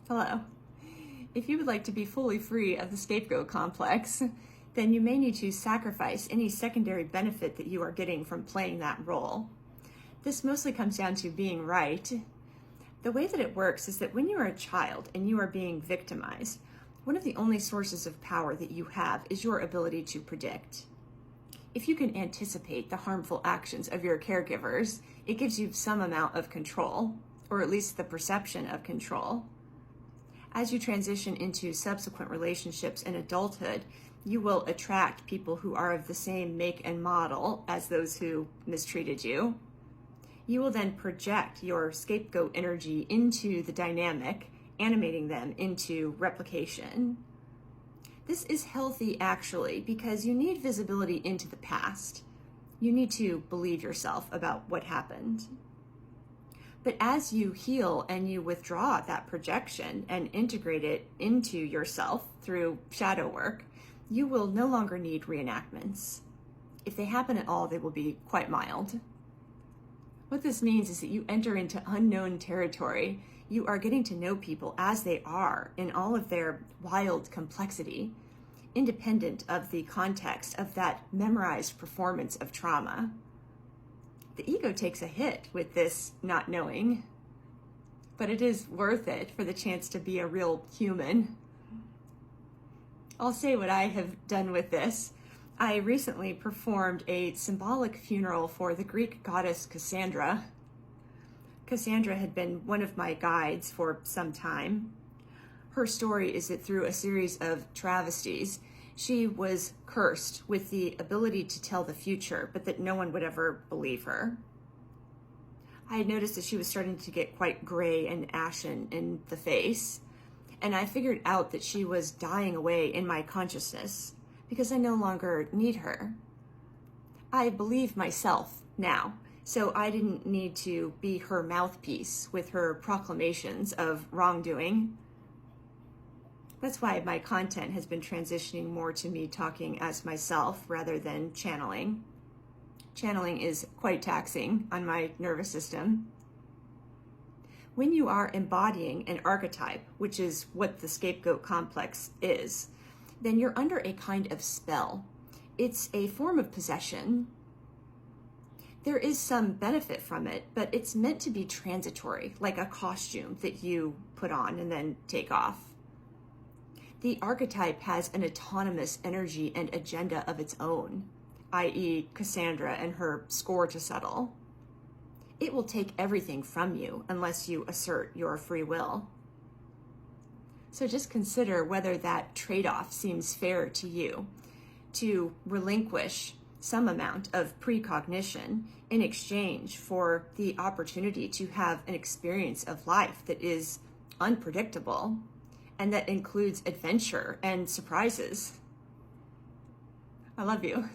Hello. If you would like to be fully free of the scapegoat complex, then you may need to sacrifice any secondary benefit that you are getting from playing that role. This mostly comes down to being right. The way that it works is that when you are a child and you are being victimized, one of the only sources of power that you have is your ability to predict. If you can anticipate the harmful actions of your caregivers, it gives you some amount of control, or at least the perception of control. As you transition into subsequent relationships in adulthood, you will attract people who are of the same make and model as those who mistreated you. You will then project your scapegoat energy into the dynamic, animating them into replication. This is healthy, actually, because you need visibility into the past. You need to believe yourself about what happened. But as you heal and you withdraw that projection and integrate it into yourself through shadow work, you will no longer need reenactments. If they happen at all, they will be quite mild. What this means is that you enter into unknown territory. You are getting to know people as they are in all of their wild complexity, independent of the context of that memorized performance of trauma. The ego takes a hit with this not knowing, but it is worth it for the chance to be a real human. I'll say what I have done with this. I recently performed a symbolic funeral for the Greek goddess Cassandra. Cassandra had been one of my guides for some time. Her story is that through a series of travesties, she was cursed with the ability to tell the future, but that no one would ever believe her. I had noticed that she was starting to get quite gray and ashen in the face, and I figured out that she was dying away in my consciousness because I no longer need her. I believe myself now, so I didn't need to be her mouthpiece with her proclamations of wrongdoing. That's why my content has been transitioning more to me talking as myself rather than channeling. Channeling is quite taxing on my nervous system. When you are embodying an archetype, which is what the scapegoat complex is, then you're under a kind of spell. It's a form of possession. There is some benefit from it, but it's meant to be transitory, like a costume that you put on and then take off. The archetype has an autonomous energy and agenda of its own, i.e. Cassandra and her score to settle. It will take everything from you unless you assert your free will. So just consider whether that trade-off seems fair to you, to relinquish some amount of precognition in exchange for the opportunity to have an experience of life that is unpredictable and that includes adventure and surprises. I love you.